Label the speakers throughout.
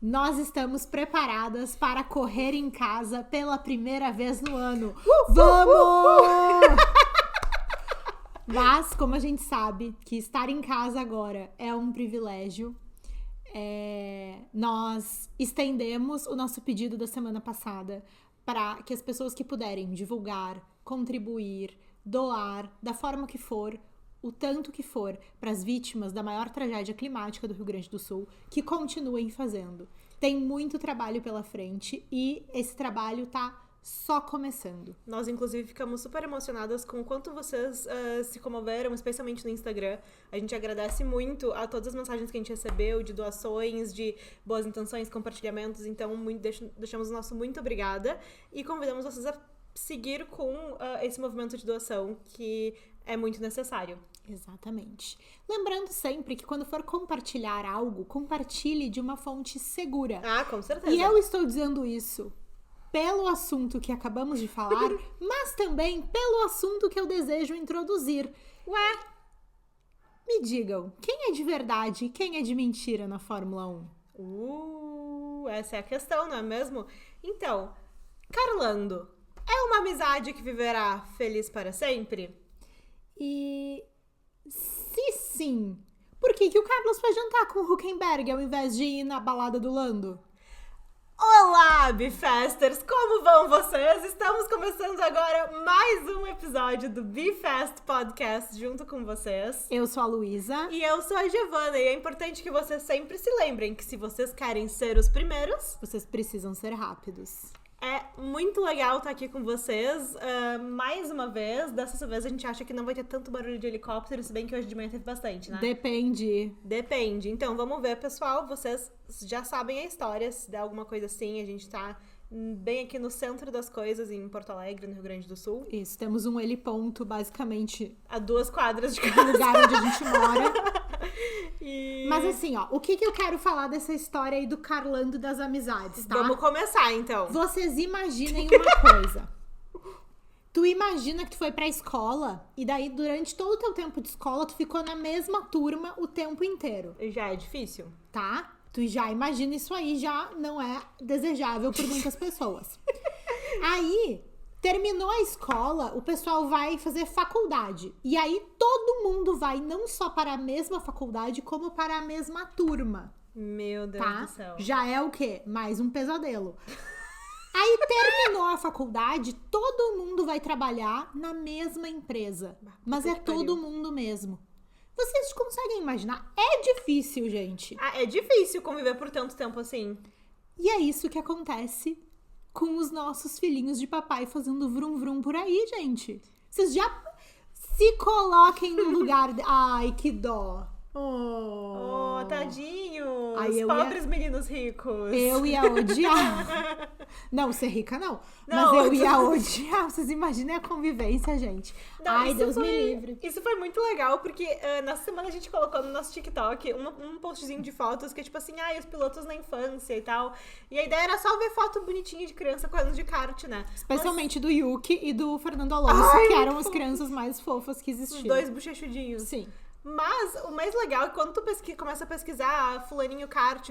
Speaker 1: nós estamos preparadas para correr em casa pela primeira vez no ano. Vamos! Mas, como a gente sabe que estar em casa agora é um privilégio, nós estendemos o nosso pedido da semana passada para que as pessoas que puderem divulgar, contribuir, doar, da forma que for, o tanto que for, para as vítimas da maior tragédia climática do Rio Grande do Sul, que continuem fazendo. Tem muito trabalho pela frente e esse trabalho tá só começando.
Speaker 2: Nós, inclusive, ficamos super emocionadas com o quanto vocês se comoveram, especialmente no Instagram. A gente agradece muito a todas as mensagens que a gente recebeu, de doações, de boas intenções, compartilhamentos. Então, deixamos o nosso muito obrigada e convidamos vocês a seguir com esse movimento de doação, que é muito necessário.
Speaker 1: Exatamente. Lembrando sempre que quando for compartilhar algo, compartilhe de uma fonte segura.
Speaker 2: Ah, com certeza.
Speaker 1: E eu estou dizendo isso pelo assunto que acabamos de falar, mas também pelo assunto que eu desejo introduzir.
Speaker 2: Ué?
Speaker 1: Me digam, quem é de verdade e quem é de mentira na Fórmula 1?
Speaker 2: Essa é a questão, não é mesmo? Então, Carlando, é uma amizade que viverá feliz para sempre?
Speaker 1: E se sim, por que o Carlos foi jantar com o Huckenberg ao invés de ir na balada do Lando?
Speaker 2: Olá, Bifesters! Como vão vocês? Estamos começando agora mais um episódio do Bifest Podcast junto com vocês.
Speaker 1: Eu sou a Luísa.
Speaker 2: E eu sou a Giovana. E é importante que vocês sempre se lembrem que se vocês querem ser os primeiros,
Speaker 1: vocês precisam ser rápidos.
Speaker 2: É muito legal estar aqui com vocês mais uma vez. Dessa vez a gente acha que não vai ter tanto barulho de helicóptero, se bem que hoje de manhã teve bastante, né?
Speaker 1: Depende.
Speaker 2: Então, vamos ver, pessoal. Vocês já sabem a história. Se der alguma coisa assim, a gente tá bem aqui no centro das coisas, em Porto Alegre, no Rio Grande do Sul.
Speaker 1: Isso, temos um heliponto, basicamente,
Speaker 2: a 2 quadras de casa.
Speaker 1: Do lugar onde a gente mora. Mas assim, ó, o que eu quero falar dessa história aí do Carlando das amizades, tá?
Speaker 2: Vamos começar, então.
Speaker 1: Vocês imaginem uma coisa. Tu imagina que tu foi pra escola e daí durante todo o teu tempo de escola tu ficou na mesma turma o tempo inteiro.
Speaker 2: Já é difícil.
Speaker 1: Tá? Tu já imagina isso aí, já não é desejável por muitas pessoas. Aí, terminou a escola, o pessoal vai fazer faculdade. E aí, todo mundo vai não só para a mesma faculdade, como para a mesma turma.
Speaker 2: Meu Deus do céu.
Speaker 1: Já é o quê? Mais um pesadelo. Aí, terminou a faculdade, todo mundo vai trabalhar na mesma empresa. Mas é todo mundo mesmo. Vocês conseguem imaginar? É difícil, gente.
Speaker 2: É difícil conviver por tanto tempo assim.
Speaker 1: E é isso que acontece com os nossos filhinhos de papai fazendo vrum vrum por aí, gente. Vocês já se coloquem no lugar... Ai, que dó.
Speaker 2: Oh, tadinhos.
Speaker 1: Ai,
Speaker 2: pobres meninos ricos.
Speaker 1: Eu ia odiar. Não, ser rica não. Mas eu ia odiar. Vocês imaginem a convivência, gente.
Speaker 2: Não,
Speaker 1: ai, Deus me livre.
Speaker 2: Isso foi muito legal, porque nessa semana a gente colocou no nosso TikTok um postzinho de fotos que é tipo assim, os pilotos na infância e tal. E a ideia era só ver foto bonitinha de criança correndo de kart, né?
Speaker 1: Especialmente do Yuki e do Fernando Alonso, que eram as crianças mais fofas que existiam.
Speaker 2: Os dois bochechudinhos.
Speaker 1: Sim.
Speaker 2: Mas o mais legal é quando tu começa a pesquisar fulaninho kart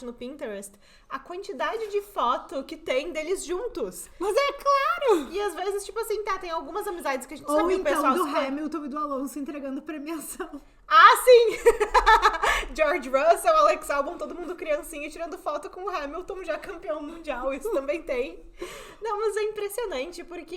Speaker 2: no Pinterest, a quantidade de foto que tem deles juntos.
Speaker 1: Mas é claro!
Speaker 2: E às vezes, tipo assim, tem algumas amizades que a gente
Speaker 1: Ou
Speaker 2: sabe
Speaker 1: então
Speaker 2: que o pessoal...
Speaker 1: do Hamilton e do Alonso entregando premiação.
Speaker 2: Ah, sim! George Russell, Alex Albon, todo mundo criancinha tirando foto com o Hamilton, já campeão mundial. Isso também tem. Não, mas é impressionante, porque...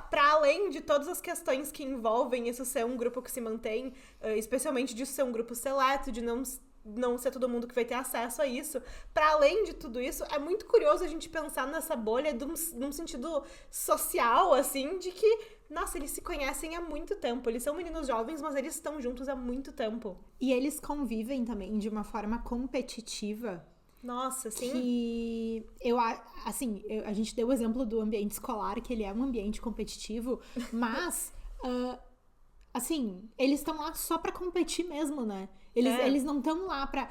Speaker 2: para além de todas as questões que envolvem isso ser um grupo que se mantém, especialmente de ser um grupo seleto, de não ser todo mundo que vai ter acesso a isso, para além de tudo isso, é muito curioso a gente pensar nessa bolha num sentido social, assim, de que, nossa, eles se conhecem há muito tempo, eles são meninos jovens, mas eles estão juntos há muito tempo.
Speaker 1: E eles convivem também de uma forma competitiva.
Speaker 2: Nossa, sim.
Speaker 1: Que a gente deu o exemplo do ambiente escolar, que ele é um ambiente competitivo, mas, eles estão lá só pra competir mesmo, né? Eles não estão lá pra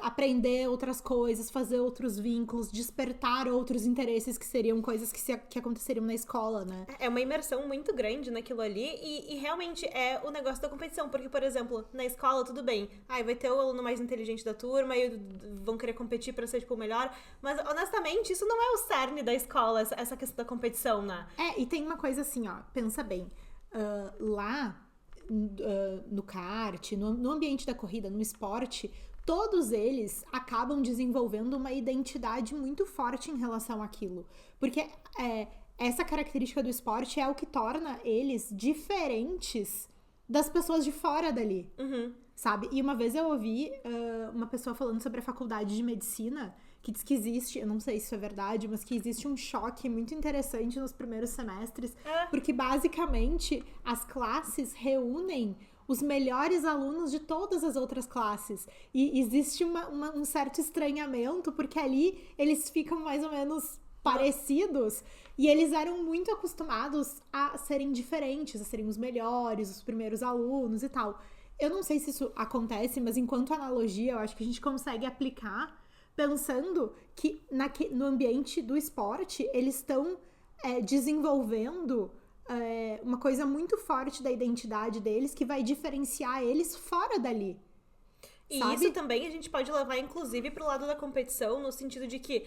Speaker 1: aprender outras coisas, fazer outros vínculos, despertar outros interesses que seriam coisas que aconteceriam na escola, né?
Speaker 2: É uma imersão muito grande naquilo ali e realmente é o negócio da competição, porque, por exemplo, na escola, tudo bem, vai ter o aluno mais inteligente da turma e vão querer competir pra ser, tipo, o melhor, mas, honestamente, isso não é o cerne da escola, essa questão da competição, né?
Speaker 1: E tem uma coisa assim, ó, pensa bem, lá no kart, no ambiente da corrida, no esporte, todos eles acabam desenvolvendo uma identidade muito forte em relação àquilo. Porque essa característica do esporte é o que torna eles diferentes das pessoas de fora dali, sabe? E uma vez eu ouvi uma pessoa falando sobre a faculdade de medicina, que diz que existe, eu não sei se isso é verdade, mas que existe um choque muito interessante nos primeiros semestres, porque basicamente as classes reúnem os melhores alunos de todas as outras classes. E existe um certo estranhamento, porque ali eles ficam mais ou menos parecidos, e eles eram muito acostumados a serem diferentes, a serem os melhores, os primeiros alunos e tal. Eu não sei se isso acontece, mas enquanto analogia, eu acho que a gente consegue aplicar pensando que no ambiente do esporte, eles estão desenvolvendo uma coisa muito forte da identidade deles que vai diferenciar eles fora dali.
Speaker 2: E
Speaker 1: sabe?
Speaker 2: isso também a gente pode levar, inclusive, pro lado da competição, no sentido de que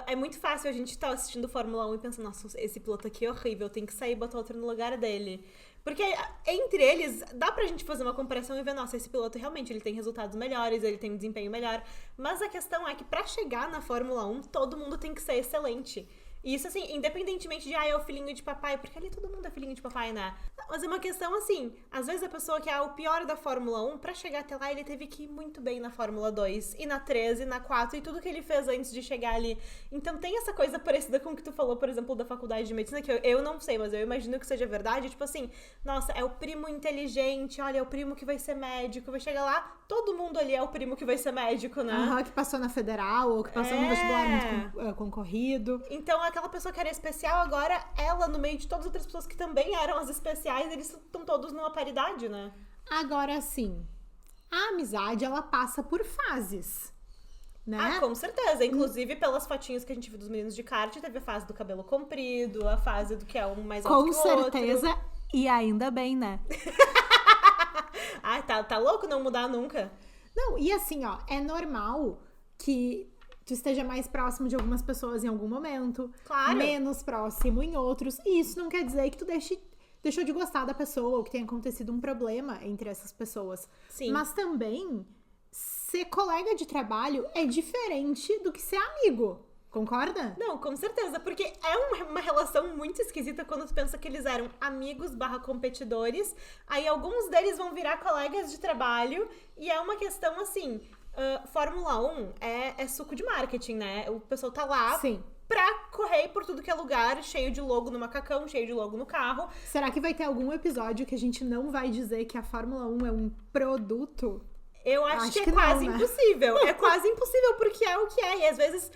Speaker 2: é muito fácil a gente estar assistindo Fórmula 1 e pensar, nossa, esse piloto aqui é horrível, tem que sair e botar outro no lugar dele. Porque entre eles, dá pra gente fazer uma comparação e ver, nossa, esse piloto realmente ele tem resultados melhores, ele tem um desempenho melhor. Mas a questão é que pra chegar na Fórmula 1, todo mundo tem que ser excelente. E isso, assim, independentemente de, é o filhinho de papai, porque ali todo mundo é filhinho de papai, né? Mas é uma questão, assim, às vezes a pessoa que é o pior da Fórmula 1, pra chegar até lá, ele teve que ir muito bem na Fórmula 2, e na 3, e na 4, e tudo que ele fez antes de chegar ali. Então tem essa coisa parecida com o que tu falou, por exemplo, da faculdade de medicina, que eu não sei, mas eu imagino que seja verdade, tipo assim, nossa, é o primo inteligente, olha, é o primo que vai ser médico, vai chegar lá, todo mundo ali é o primo que vai ser médico, né?
Speaker 1: Que passou na federal, ou que passou num vestibular muito concorrido.
Speaker 2: Então, aquela pessoa que era especial, agora ela, no meio de todas as outras pessoas que também eram as especiais, eles estão todos numa paridade, né?
Speaker 1: Agora, sim, a amizade, ela passa por fases, né?
Speaker 2: Com certeza. Inclusive, pelas fotinhas que a gente viu dos meninos de kart, teve a fase do cabelo comprido, a fase do que é um mais alto que o outro.
Speaker 1: Com certeza, e ainda bem, né?
Speaker 2: Tá louco não mudar nunca?
Speaker 1: Não, e assim, ó, é normal que tu esteja mais próximo de algumas pessoas em algum momento,
Speaker 2: claro,
Speaker 1: menos próximo em outros, e isso não quer dizer que tu deixou de gostar da pessoa ou que tenha acontecido um problema entre essas pessoas.
Speaker 2: Sim.
Speaker 1: Mas também, ser colega de trabalho é diferente do que ser amigo. Concorda?
Speaker 2: Não, com certeza, porque é uma relação muito esquisita quando tu pensa que eles eram amigos / competidores, aí alguns deles vão virar colegas de trabalho, e é uma questão assim, Fórmula 1 é suco de marketing, né? O pessoal tá lá pra correr por tudo que é lugar, cheio de logo no macacão, cheio de logo no carro.
Speaker 1: Será que vai ter algum episódio que a gente não vai dizer que a Fórmula 1 é um produto?
Speaker 2: Eu acho que é quase impossível. É quase impossível, porque é o que é. E às vezes,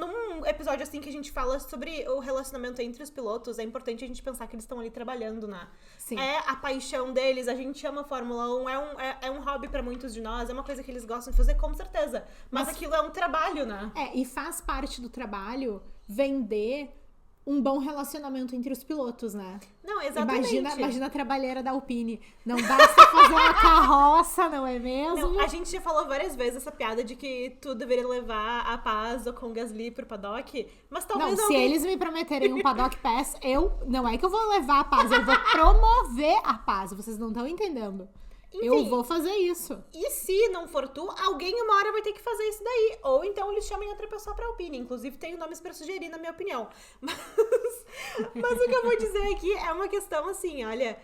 Speaker 2: num episódio assim que a gente fala sobre o relacionamento entre os pilotos, é importante a gente pensar que eles estão ali trabalhando, né?
Speaker 1: Sim.
Speaker 2: É a paixão deles, a gente ama a Fórmula 1, é um hobby pra muitos de nós, é uma coisa que eles gostam de fazer, com certeza. Mas aquilo é um trabalho, né?
Speaker 1: E faz parte do trabalho vender um bom relacionamento entre os pilotos, né?
Speaker 2: Não, exatamente.
Speaker 1: Imagina a trabalheira da Alpine. Não basta fazer uma carroça, não é mesmo?
Speaker 2: Não, a gente já falou várias vezes essa piada de que tu deveria levar a Paz ou com o Gasly pro paddock, mas talvez
Speaker 1: se eles me prometerem um paddock pass, não é que eu vou levar a Paz, eu vou promover a Paz. Vocês não estão entendendo. Enfim, eu vou fazer isso.
Speaker 2: E se não for tu, alguém uma hora vai ter que fazer isso daí. Ou então eles chamem outra pessoa pra Alpine. Inclusive, tenho nomes pra sugerir, na minha opinião. Mas o que eu vou dizer aqui é uma questão assim, olha...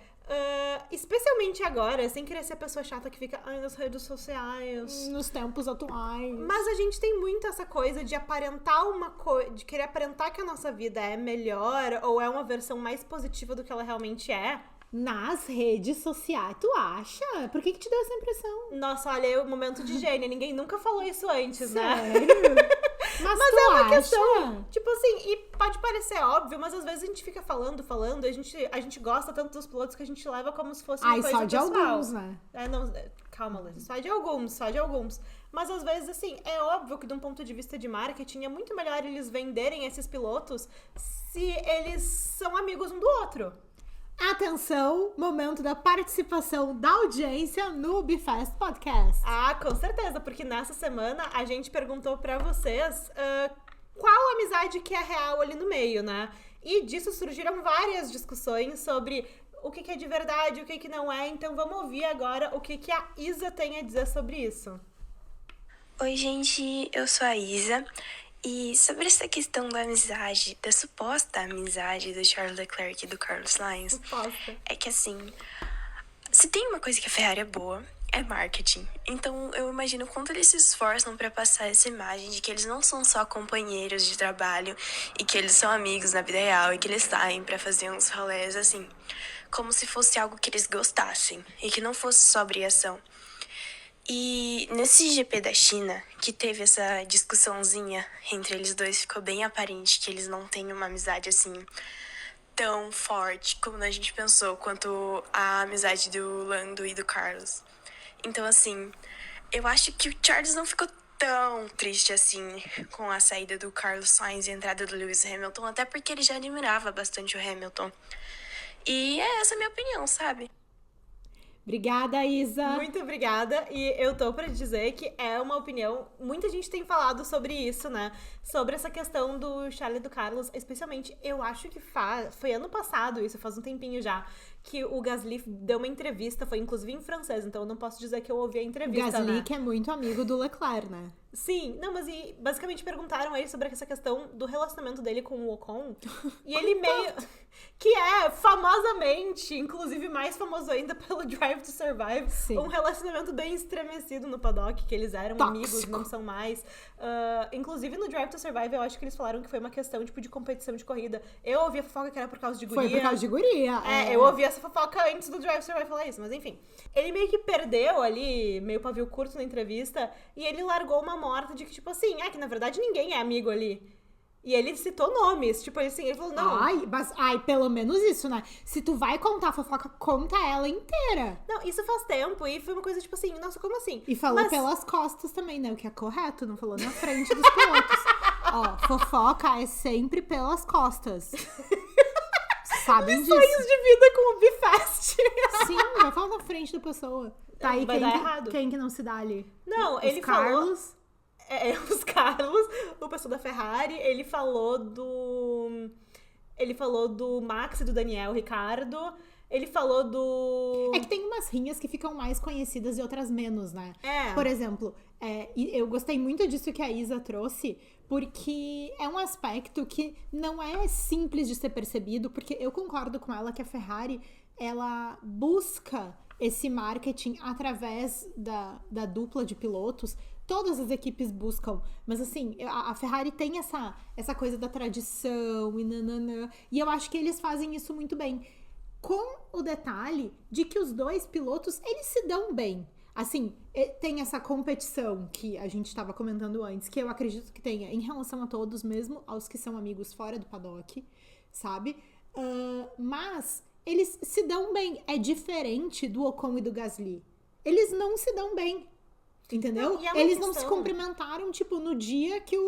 Speaker 2: especialmente agora, sem querer ser a pessoa chata que fica nas redes sociais.
Speaker 1: Nos tempos atuais.
Speaker 2: Mas a gente tem muito essa coisa de aparentar uma coisa, de querer aparentar que a nossa vida é melhor ou é uma versão mais positiva do que ela realmente é.
Speaker 1: Nas redes sociais, tu acha? Por que te deu essa impressão?
Speaker 2: Nossa, olha, é o momento de gênia. Ninguém nunca falou isso antes,
Speaker 1: Sério?
Speaker 2: né?
Speaker 1: Mas
Speaker 2: Mas
Speaker 1: tu
Speaker 2: é uma
Speaker 1: acha?
Speaker 2: questão, tipo assim, e pode parecer óbvio, mas às vezes a gente fica falando, e a gente gosta tanto dos pilotos que a gente leva como se fosse uma
Speaker 1: Ai,
Speaker 2: coisa
Speaker 1: só de
Speaker 2: pessoal.
Speaker 1: alguns, né?
Speaker 2: Não, calma, Liz, só de alguns. Mas às vezes, assim, é óbvio que de um ponto de vista de marketing é muito melhor eles venderem esses pilotos se eles são amigos um do outro.
Speaker 1: Atenção, momento da participação da audiência no Bifest Podcast.
Speaker 2: Ah, com certeza, porque nessa semana a gente perguntou pra vocês qual amizade que é real ali no meio, né? E disso surgiram várias discussões sobre o que é de verdade, o que não é. Então vamos ouvir agora o que a Isa tem a dizer sobre isso.
Speaker 3: Oi, gente, eu sou a Isa. E sobre essa questão da amizade, da suposta amizade do Charles Leclerc e do Carlos Sainz,
Speaker 2: Suposta.
Speaker 3: é que assim, se tem uma coisa que a Ferrari é boa, é marketing. Então eu imagino o quanto eles se esforçam pra passar essa imagem de que eles não são só companheiros de trabalho e que eles são amigos na vida real e que eles saem pra fazer uns rolês assim, como se fosse algo que eles gostassem e que não fosse só obrigação. E nesse GP da China, que teve essa discussãozinha entre eles dois, ficou bem aparente que eles não têm uma amizade assim tão forte como a gente pensou, quanto a amizade do Lando e do Carlos. Então, assim, eu acho que o Charles não ficou tão triste assim com a saída do Carlos Sainz e a entrada do Lewis Hamilton, até porque ele já admirava bastante o Hamilton. E é essa a minha opinião, sabe?
Speaker 1: Obrigada, Isa.
Speaker 2: Muito obrigada. E eu tô pra dizer que é uma opinião... Muita gente tem falado sobre isso, né? Sobre essa questão do Charles e do Carlos. Especialmente, eu acho que foi ano passado isso, faz um tempinho já, que o Gasly deu uma entrevista, foi inclusive em francês, então eu não posso dizer que eu ouvi a entrevista,
Speaker 1: Gasly,
Speaker 2: né?
Speaker 1: que é muito amigo do Leclerc, né?
Speaker 2: Sim, não, mas basicamente perguntaram a ele sobre essa questão do relacionamento dele com o Ocon. E ele meio... Que é, famosamente, inclusive mais famoso ainda pelo Drive to Survive,
Speaker 1: Sim.
Speaker 2: um relacionamento bem estremecido no paddock, que eles eram
Speaker 1: Tóxico.
Speaker 2: amigos, não são mais. Inclusive no Drive to Survive, eu acho que eles falaram que foi uma questão, tipo, de competição de corrida. Eu ouvi a fofoca que era por causa de guria.
Speaker 1: Foi por causa de guria.
Speaker 2: Eu ouvi essa fofoca antes do Drive to Survive falar isso, mas enfim. Ele meio que perdeu ali, meio pavio curto na entrevista, e ele largou uma morta de que, tipo assim, que na verdade ninguém é amigo ali. E ele citou nomes, tipo assim, ele falou, não...
Speaker 1: Ai, pelo menos isso, né? Se tu vai contar a fofoca, conta ela inteira.
Speaker 2: Não, isso faz tempo, e foi uma coisa, tipo assim, nossa, como assim?
Speaker 1: E falou pelas costas também, né? O que é correto, não falou na frente dos pilotos. Ó, fofoca é sempre pelas costas. Sabem disso.
Speaker 2: Sonhos de vida com o Bifast.
Speaker 1: Sim, vai falar na frente da pessoa. Tá aí,
Speaker 2: Vai dar errado.
Speaker 1: quem que não se dá ali?
Speaker 2: Não,
Speaker 1: Os
Speaker 2: ele
Speaker 1: Carlos.
Speaker 2: falou... Os Carlos, o pessoal da Ferrari, ele falou do Max e do Daniel Ricciardo, ele falou do...
Speaker 1: É que tem umas rinhas que ficam mais conhecidas e outras menos, né?
Speaker 2: É.
Speaker 1: Por exemplo, eu gostei muito disso que a Isa trouxe, porque é um aspecto que não é simples de ser percebido, porque eu concordo com ela que a Ferrari, ela busca esse marketing através da dupla de pilotos. Todas as equipes buscam, mas assim, a Ferrari tem essa coisa da tradição e nananã, e eu acho que eles fazem isso muito bem, com o detalhe de que os dois pilotos, eles se dão bem. Assim, tem essa competição que a gente estava comentando antes, que eu acredito que tenha em relação a todos, mesmo aos que são amigos fora do paddock, sabe? Mas eles se dão bem, é diferente do Ocon e do Gasly. Eles não se dão bem. Entendeu?
Speaker 2: Não,
Speaker 1: eles não se cumprimentaram, tipo, no dia que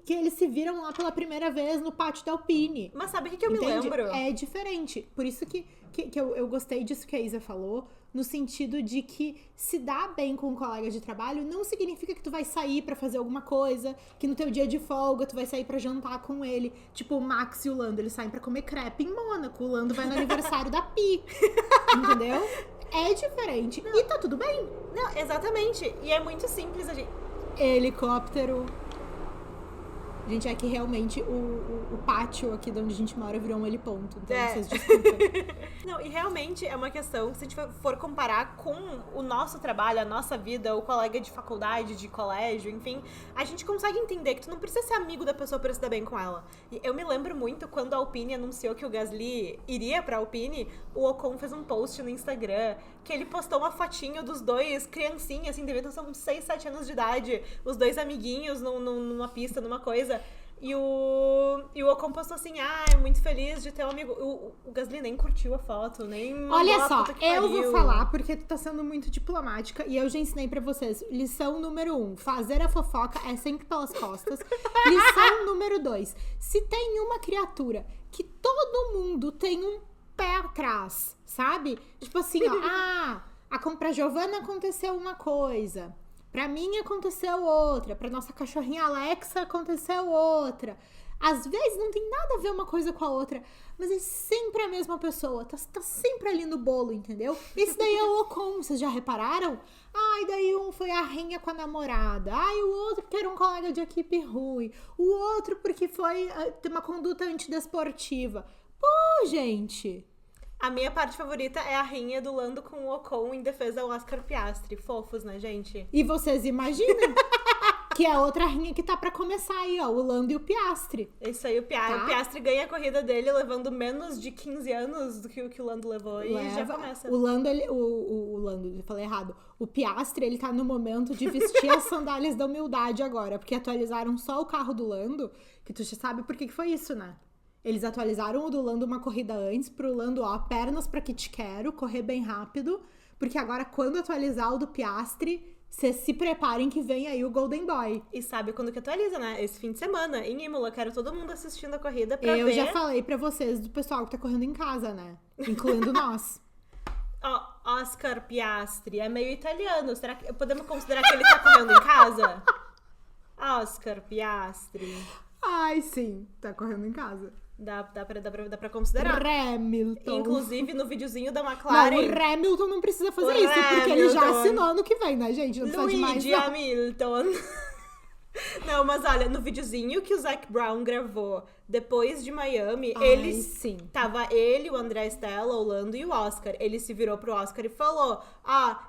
Speaker 1: eles se viram lá pela primeira vez no pátio da Alpine.
Speaker 2: Mas sabe o que eu me
Speaker 1: Entende?
Speaker 2: lembro?
Speaker 1: É diferente. Por isso que eu gostei disso que a Isa falou, no sentido de que se dar bem com um colega de trabalho não significa que tu vai sair pra fazer alguma coisa, que no teu dia de folga tu vai sair pra jantar com ele. Tipo, o Max e o Lando, eles saem pra comer crepe em Mônaco. O Lando vai no aniversário da Pi. Entendeu? É diferente. E tá tudo bem.
Speaker 2: Não, exatamente. E é muito simples a gente...
Speaker 1: Helicóptero. Gente, é que realmente o pátio aqui de onde a gente mora virou um heliponto. Então, vocês desculpem.
Speaker 2: Não, e realmente é uma questão que se a gente for comparar com o nosso trabalho, a nossa vida, o colega de faculdade, de colégio, enfim, a gente consegue entender que tu não precisa ser amigo da pessoa pra se dar bem com ela. E eu me lembro muito quando a Alpine anunciou que o Gasly iria pra Alpine, o Ocon fez um post no Instagram que ele postou uma fotinho dos dois criancinhas, assim, devia ter uns 6, 7 anos de idade, os dois amiguinhos numa pista, numa coisa. E o Ocon postou assim, muito feliz de ter um amigo. O Gasly nem curtiu a foto, nem mandou
Speaker 1: Olha
Speaker 2: a
Speaker 1: só,
Speaker 2: puta que
Speaker 1: eu
Speaker 2: pariu.
Speaker 1: vou falar porque tu tá sendo muito diplomática e eu já ensinei pra vocês. Lição número 1, fazer a fofoca é sempre pelas costas. Lição número 2, se tem uma criatura que todo mundo tem um pé atrás, sabe? Tipo assim, ó, pra Giovana aconteceu uma coisa. Pra mim aconteceu outra, pra nossa cachorrinha Alexa aconteceu outra. Às vezes não tem nada a ver uma coisa com a outra, mas é sempre a mesma pessoa, tá sempre ali no bolo, entendeu? Esse daí é o Ocon, vocês já repararam? E daí um foi a rinha com a namorada, e o outro porque era um colega de equipe ruim, o outro porque foi ter uma conduta antidesportiva. Pô, gente...
Speaker 2: A minha parte favorita é a rinha do Lando com o Ocon em defesa ao Oscar Piastri. Fofos, né, gente?
Speaker 1: E vocês imaginam que é outra rinha que tá pra começar aí, ó, o Lando e o Piastri.
Speaker 2: Isso aí, o Piastri ganha a corrida dele levando menos de 15 anos do que o Lando levou. E já começa.
Speaker 1: O Lando, o Lando, eu falei errado. O Piastri, ele tá no momento de vestir as sandálias da humildade agora, porque atualizaram só o carro do Lando, que tu já sabe por que foi isso, né? Eles atualizaram o do Lando uma corrida antes pro Lando, pernas pra que te quero, correr bem rápido, porque agora quando atualizar o do Piastri, vocês se preparem que vem aí o Golden Boy.
Speaker 2: E sabe quando que atualiza, né? Esse fim de semana, em Imola. Quero todo mundo assistindo a corrida pra ver.
Speaker 1: Eu já falei pra vocês do pessoal que tá correndo em casa, né? Incluindo nós.
Speaker 2: Oscar Piastri é meio italiano. Será que podemos considerar que ele tá correndo em casa? Oscar Piastri.
Speaker 1: Ai, sim, tá correndo em casa.
Speaker 2: Dá pra considerar.
Speaker 1: Hamilton.
Speaker 2: Inclusive, no videozinho da McLaren...
Speaker 1: Não, o Hamilton não precisa fazer isso, porque ele já assinou ano que vem, né, gente? Não precisa de mais,
Speaker 2: Luigi Hamilton. Não, mas olha, no videozinho que o Zac Brown gravou depois de Miami,
Speaker 1: sim.
Speaker 2: Tava ele, o André Stella, o Lando e o Oscar. Ele se virou pro Oscar e falou: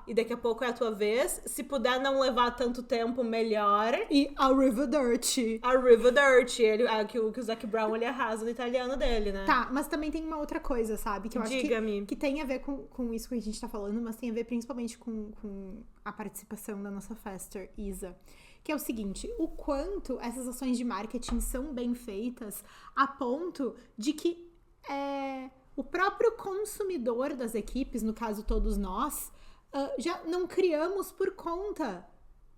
Speaker 2: e daqui a pouco é a tua vez. Se puder não levar tanto tempo, melhor.
Speaker 1: E arrivederci.
Speaker 2: Arrivederci. Que o Zac Brown, ele arrasa no italiano dele, né?
Speaker 1: Tá, mas também tem uma outra coisa, sabe? Que eu
Speaker 2: Diga-me.
Speaker 1: acho que tem a ver com isso que a gente tá falando, mas tem a ver principalmente com a participação da nossa Faster, Isa. Que é o seguinte, o quanto essas ações de marketing são bem feitas a ponto de que o próprio consumidor das equipes, no caso todos nós, já não criamos por conta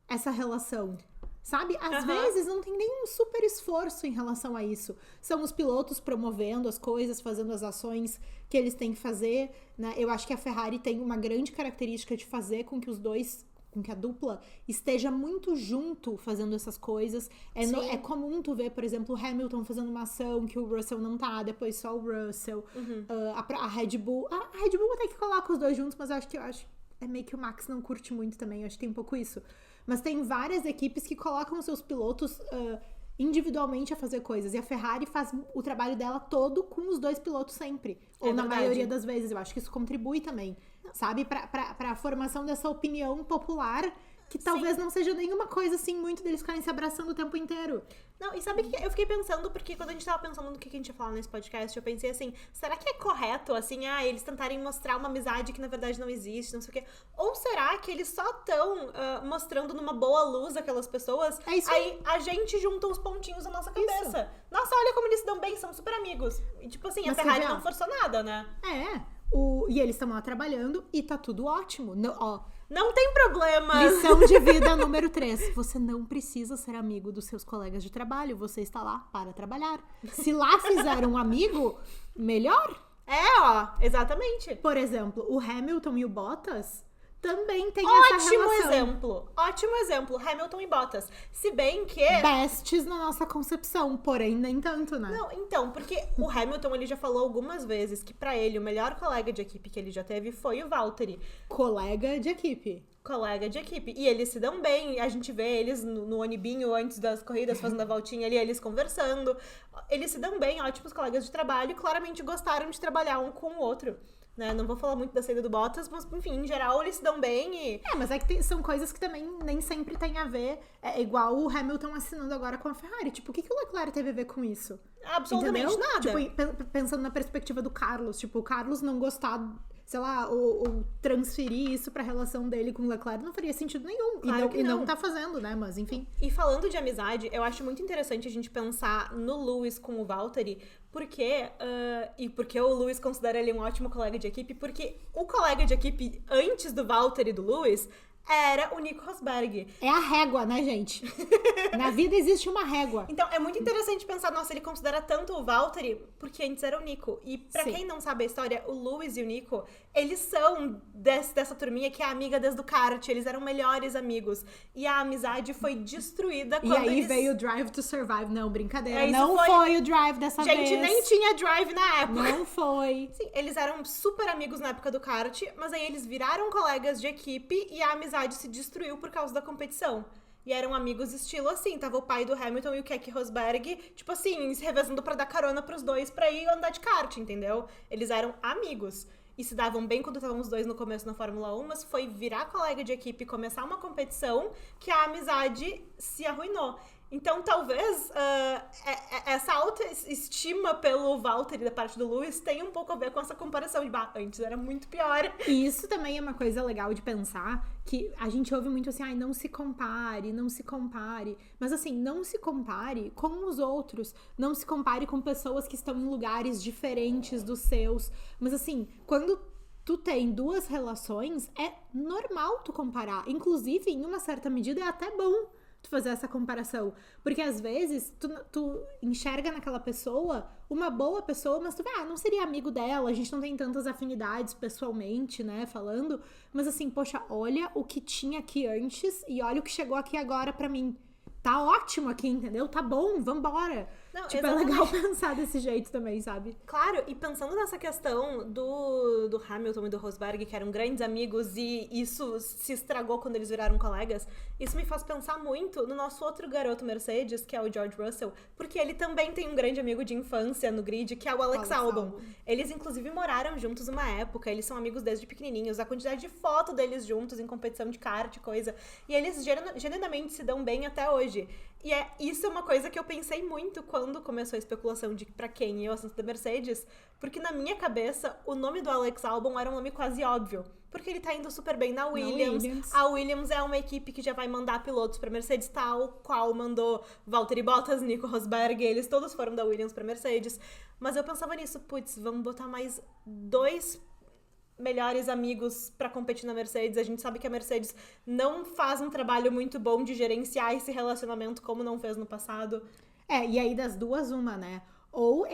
Speaker 1: essa relação. Sabe? Às vezes não tem nenhum super esforço em relação a isso. São os pilotos promovendo as coisas, fazendo as ações que eles têm que fazer, né? Eu acho que a Ferrari tem uma grande característica de fazer com que os dois... com que a dupla esteja muito junto fazendo essas coisas. É comum tu ver, por exemplo, o Hamilton fazendo uma ação que o Russell não tá, depois só o Russell. A Red Bull... A Red Bull até que coloca os dois juntos, mas eu acho é meio que o Max não curte muito também. Eu acho que tem um pouco isso. Mas tem várias equipes que colocam os seus pilotos individualmente a fazer coisas. E a Ferrari faz o trabalho dela todo com os dois pilotos sempre. Ou na maioria das vezes. Eu acho que isso contribui também. Sabe? Pra formação dessa opinião popular que talvez não seja nenhuma coisa assim muito deles ficarem se abraçando o tempo inteiro.
Speaker 2: Não, e sabe que eu fiquei pensando, porque quando a gente tava pensando no que a gente ia falar nesse podcast, eu pensei assim, será que é correto, assim, eles tentarem mostrar uma amizade que na verdade não existe, não sei o quê? Ou será que eles só estão mostrando numa boa luz aquelas pessoas?
Speaker 1: É isso
Speaker 2: aí a gente junta os pontinhos na nossa cabeça. Isso. Nossa, olha como eles se dão bem, são super amigos. E tipo assim, mas a Ferrari não forçou nada, né?
Speaker 1: E eles estão lá trabalhando e tá tudo ótimo.
Speaker 2: Não tem problema.
Speaker 1: Lição de vida número 3. Você não precisa ser amigo dos seus colegas de trabalho. Você está lá para trabalhar. Se lá fizeram um amigo, melhor.
Speaker 2: Exatamente.
Speaker 1: Por exemplo, o Hamilton e o Bottas também tem essa
Speaker 2: Ótimo
Speaker 1: relação.
Speaker 2: ótimo exemplo, Hamilton e Bottas. Se bem que...
Speaker 1: Bestes na nossa concepção, porém nem tanto, né?
Speaker 2: Não, então, porque o Hamilton, ele já falou algumas vezes que pra ele, o melhor colega de equipe que ele já teve foi o Valtteri.
Speaker 1: Colega de equipe.
Speaker 2: Colega de equipe. E eles se dão bem, a gente vê eles no onibinho antes das corridas, fazendo a voltinha ali, eles conversando. Eles se dão bem, ótimos colegas de trabalho, e claramente gostaram de trabalhar um com o outro. Né? Não vou falar muito da saída do Bottas, mas enfim, em geral eles se dão bem e...
Speaker 1: Mas é que são coisas que também nem sempre tem a ver. É igual o Hamilton assinando agora com a Ferrari. Tipo, o que o Leclerc teve a ver com isso?
Speaker 2: Absolutamente
Speaker 1: Entendeu?
Speaker 2: nada.
Speaker 1: Tipo, pensando na perspectiva do Carlos. Tipo, o Carlos não gostar, sei lá, ou transferir isso pra relação dele com o Leclerc não faria sentido nenhum.
Speaker 2: Claro que
Speaker 1: E
Speaker 2: não.
Speaker 1: não tá fazendo, né? Mas enfim.
Speaker 2: E falando de amizade, eu acho muito interessante a gente pensar no Lewis com o Valtteri, porque o Lewis considera ele um ótimo colega de equipe, porque o colega de equipe antes do Valtteri e do Lewis era o Nico Rosberg.
Speaker 1: É a régua, né, gente? Na vida existe uma régua.
Speaker 2: Então, é muito interessante pensar, nossa, ele considera tanto o Valtteri, porque antes era o Nico. E pra
Speaker 1: Sim.
Speaker 2: quem não sabe a história, o Lewis e o Nico, eles são dessa turminha que é amiga desde o kart, eles eram melhores amigos. E a amizade foi destruída quando
Speaker 1: E aí
Speaker 2: eles...
Speaker 1: veio o Drive to Survive. Não, brincadeira.
Speaker 2: Isso
Speaker 1: Não foi o Drive dessa vez.
Speaker 2: Gente, nem tinha Drive na época.
Speaker 1: Não foi.
Speaker 2: Sim, eles eram super amigos na época do kart, mas aí eles viraram colegas de equipe e a amizade se destruiu por causa da competição. E eram amigos estilo assim, tava o pai do Hamilton e o Keke Rosberg, tipo assim, se revezando pra dar carona pros dois pra ir andar de kart, entendeu? Eles eram amigos. E se davam bem quando estavam os dois no começo na Fórmula 1, mas foi virar colega de equipe e começar uma competição que a amizade se arruinou. Então, talvez essa autoestima pelo Valtteri da parte do Lewis tenha um pouco a ver com essa comparação de, antes era muito pior.
Speaker 1: E isso também é uma coisa legal de pensar, que a gente ouve muito assim, não se compare, não se compare. Mas assim, não se compare com os outros, não se compare com pessoas que estão em lugares diferentes dos seus. Mas assim, quando tu tem duas relações, é normal tu comparar. Inclusive, em uma certa medida, é até bom tu fazer essa comparação. Porque às vezes tu enxerga naquela pessoa uma boa pessoa, mas tu vê, não seria amigo dela, a gente não tem tantas afinidades pessoalmente, né, falando. Mas assim, poxa, olha o que tinha aqui antes e olha o que chegou aqui agora pra mim. Tá ótimo aqui, entendeu? Tá bom, vambora.
Speaker 2: Não,
Speaker 1: tipo,
Speaker 2: exatamente.
Speaker 1: É legal pensar desse jeito também, sabe?
Speaker 2: Claro, e pensando nessa questão do Hamilton e do Rosberg, que eram grandes amigos, e isso se estragou quando eles viraram colegas, isso me faz pensar muito no nosso outro garoto Mercedes, que é o George Russell, porque ele também tem um grande amigo de infância no grid, que é o Alex Albon. Eles, inclusive, moraram juntos uma época, eles são amigos desde pequenininhos, a quantidade de foto deles juntos em competição de kart e coisa, e eles genuinamente se dão bem até hoje. E isso é uma coisa que eu pensei muito quando começou a especulação de pra quem ia o assunto da Mercedes, porque na minha cabeça o nome do Alex Albon era um nome quase óbvio, porque ele tá indo super bem na Williams. A Williams é uma equipe que já vai mandar pilotos pra Mercedes, tal qual mandou Valtteri Bottas, Nico Rosberg, eles todos foram da Williams pra Mercedes. Mas eu pensava nisso, putz, vamos botar mais 2 melhores amigos pra competir na Mercedes. A gente sabe que a Mercedes não faz um trabalho muito bom de gerenciar esse relacionamento como não fez no passado.
Speaker 1: E aí das duas, uma, né? Ou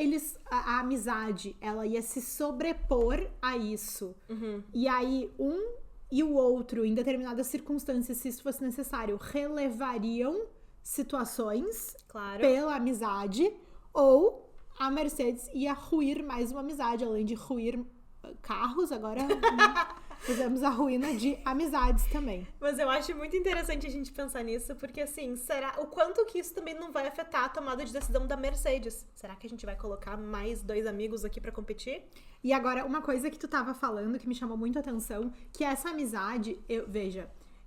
Speaker 1: a amizade, ela ia se sobrepor a isso.
Speaker 2: Uhum.
Speaker 1: E aí um e o outro, em determinadas circunstâncias, se isso fosse necessário, relevariam situações pela amizade. Ou a Mercedes ia ruir mais uma amizade, além de ruir carros, agora fizemos a ruína de amizades também.
Speaker 2: Mas eu acho muito interessante a gente pensar nisso, porque assim, será o quanto que isso também não vai afetar a tomada de decisão da Mercedes? Será que a gente vai colocar mais 2 amigos aqui pra competir?
Speaker 1: E agora, uma coisa que tu tava falando que me chamou muito a atenção, que essa amizade,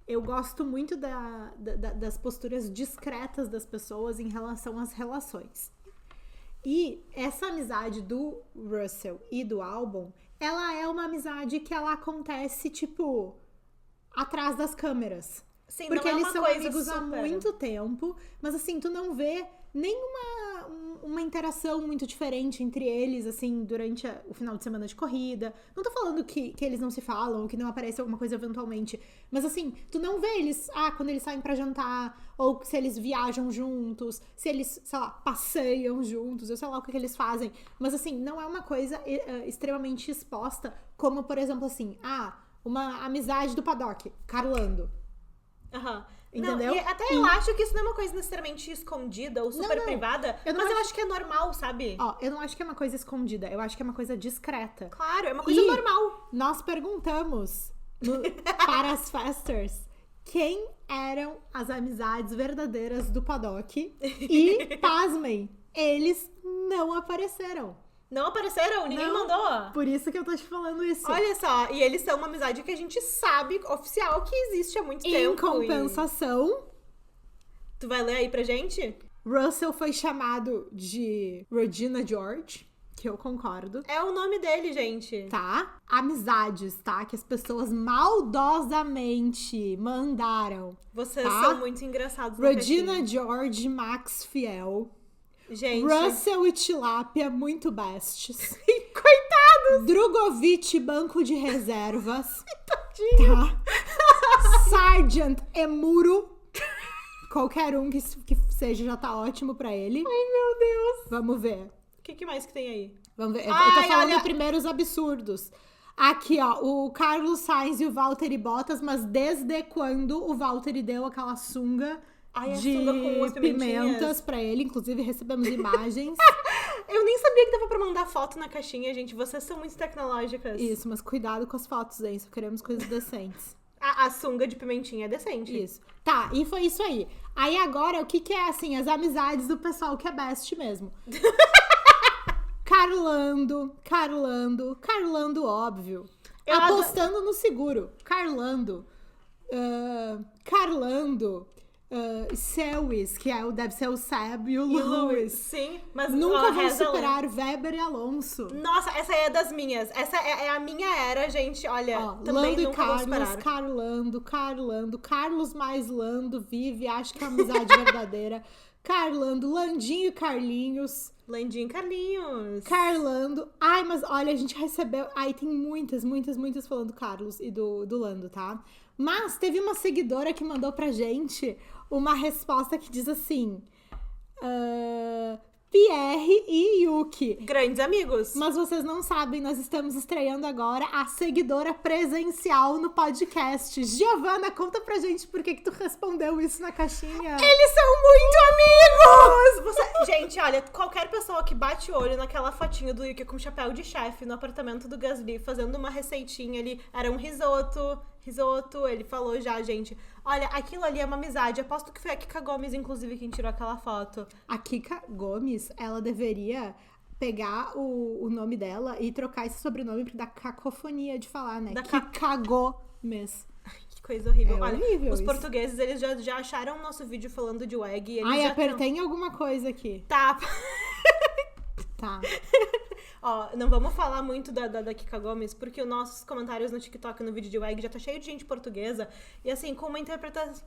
Speaker 1: eu gosto muito das posturas discretas das pessoas em relação às relações. E essa amizade do Russell e do Albon, ela é uma amizade que ela acontece, tipo, atrás das câmeras.
Speaker 2: Sim,
Speaker 1: porque
Speaker 2: não é
Speaker 1: eles
Speaker 2: uma
Speaker 1: são
Speaker 2: coisa
Speaker 1: amigos há
Speaker 2: super...
Speaker 1: muito tempo, mas assim, tu não vê nenhuma interação muito diferente entre eles, assim, durante o final de semana de corrida. Não tô falando que eles não se falam, ou que não aparece alguma coisa eventualmente, mas assim, tu não vê eles, quando eles saem pra jantar, ou se eles viajam juntos, se eles, sei lá, passeiam juntos, eu sei lá o que eles fazem. Mas assim, não é uma coisa extremamente exposta, como, por exemplo, assim, uma amizade do paddock, Carlando.
Speaker 2: Aham.
Speaker 1: Entendeu?
Speaker 2: Não, e até eu acho que isso não é uma coisa necessariamente escondida ou super
Speaker 1: Não.
Speaker 2: privada,
Speaker 1: Eu não
Speaker 2: mas eu
Speaker 1: acho-
Speaker 2: acho que é normal, sabe?
Speaker 1: Ó, eu não acho que é uma coisa escondida, eu acho que é uma coisa discreta.
Speaker 2: Claro, é uma coisa
Speaker 1: E
Speaker 2: normal.
Speaker 1: nós perguntamos para as festers quem eram as amizades verdadeiras do paddock e, pasmem, eles não apareceram.
Speaker 2: Não apareceram? Ninguém
Speaker 1: Não.
Speaker 2: mandou?
Speaker 1: Por isso que eu tô te falando isso.
Speaker 2: Olha só, e eles são uma amizade que a gente sabe, oficial, que existe há muito
Speaker 1: Em
Speaker 2: tempo.
Speaker 1: compensação,
Speaker 2: Tu vai ler aí pra gente?
Speaker 1: Russell foi chamado de Regina George, que eu concordo.
Speaker 2: É o nome dele, gente.
Speaker 1: Tá? Amizades, tá? Que as pessoas maldosamente mandaram.
Speaker 2: Vocês
Speaker 1: Tá?
Speaker 2: são muito engraçados na
Speaker 1: Regina
Speaker 2: caixinha.
Speaker 1: George, Max Fiel.
Speaker 2: Gente,
Speaker 1: Russell e Tilápia, muito bestes.
Speaker 2: coitados!
Speaker 1: Drogovic, banco de reservas.
Speaker 2: Tadinho.
Speaker 1: Tá? Sargent Emuro. Qualquer um que seja já tá ótimo pra ele.
Speaker 2: Ai, meu Deus.
Speaker 1: Vamos ver.
Speaker 2: O que mais que tem aí?
Speaker 1: Vamos ver. Eu
Speaker 2: Ai,
Speaker 1: tô falando
Speaker 2: olha-
Speaker 1: primeiro os absurdos. Aqui, ó, o Carlos Sainz e o Valtteri Bottas, mas desde quando o Valtteri deu aquela sunga
Speaker 2: Ai, a
Speaker 1: de
Speaker 2: sunga com as pimentinhas.
Speaker 1: pimentas pra ele. Inclusive, recebemos imagens.
Speaker 2: Eu nem sabia que dava pra mandar foto na caixinha, gente. Vocês são muito tecnológicas.
Speaker 1: Isso, mas cuidado com as fotos, hein? Só queremos coisas decentes.
Speaker 2: A sunga de pimentinha é decente.
Speaker 1: Isso. Tá, e foi isso aí. Aí agora, o que que é, assim, as amizades do pessoal que é best mesmo? Carlando, óbvio.
Speaker 2: Eu
Speaker 1: Apostando no seguro. Carlando, Sewis, que deve ser o Seb e o
Speaker 2: E
Speaker 1: Lewis.
Speaker 2: Sim, mas
Speaker 1: Nunca
Speaker 2: ó,
Speaker 1: vão
Speaker 2: reza a lenda.
Speaker 1: superar Weber e Alonso.
Speaker 2: Nossa, essa aí é das minhas. Essa é a minha era, gente. Olha,
Speaker 1: Ó,
Speaker 2: também
Speaker 1: Lando e
Speaker 2: nunca vou
Speaker 1: Carlos,
Speaker 2: superar.
Speaker 1: Carlos mais Lando, vive, acho que é amizade verdadeira. Carlando, Landinho e Carlinhos.
Speaker 2: Landinho e Carlinhos.
Speaker 1: Carlando. Ai, mas olha, a gente recebeu. Ai, tem muitas falando do Carlos e do Lando, tá? Mas teve uma seguidora que mandou pra gente uma resposta que diz assim: Pierre e Yuki.
Speaker 2: Grandes amigos.
Speaker 1: Mas vocês não sabem, nós estamos estreando agora a seguidora presencial no podcast. Giovana, conta pra gente por que tu respondeu isso na caixinha.
Speaker 2: Eles são muito amigos! Gente, olha, qualquer pessoa que bate o olho naquela fotinha do Yuki com chapéu de chefe no apartamento do Gasly, fazendo uma receitinha ali, era um risoto, ele falou já, gente. Olha, aquilo ali é uma amizade. Aposto que foi a Kika Gomes, inclusive, quem tirou aquela foto.
Speaker 1: A Kika Gomes, ela deveria pegar o nome dela e trocar esse sobrenome pra dar cacofonia de falar, né?
Speaker 2: Da
Speaker 1: Kika Gomes.
Speaker 2: Que coisa horrível.
Speaker 1: É
Speaker 2: Olha,
Speaker 1: horrível
Speaker 2: os
Speaker 1: isso.
Speaker 2: portugueses, eles já acharam o nosso vídeo falando de WEG. E eles
Speaker 1: Ai,
Speaker 2: já
Speaker 1: apertei em alguma coisa aqui.
Speaker 2: Tá.
Speaker 1: Tá.
Speaker 2: Ó, não vamos falar muito da Kika Gomes, porque os nossos comentários no TikTok, no vídeo de WEG, já tá cheio de gente portuguesa. E assim, com uma interpretação...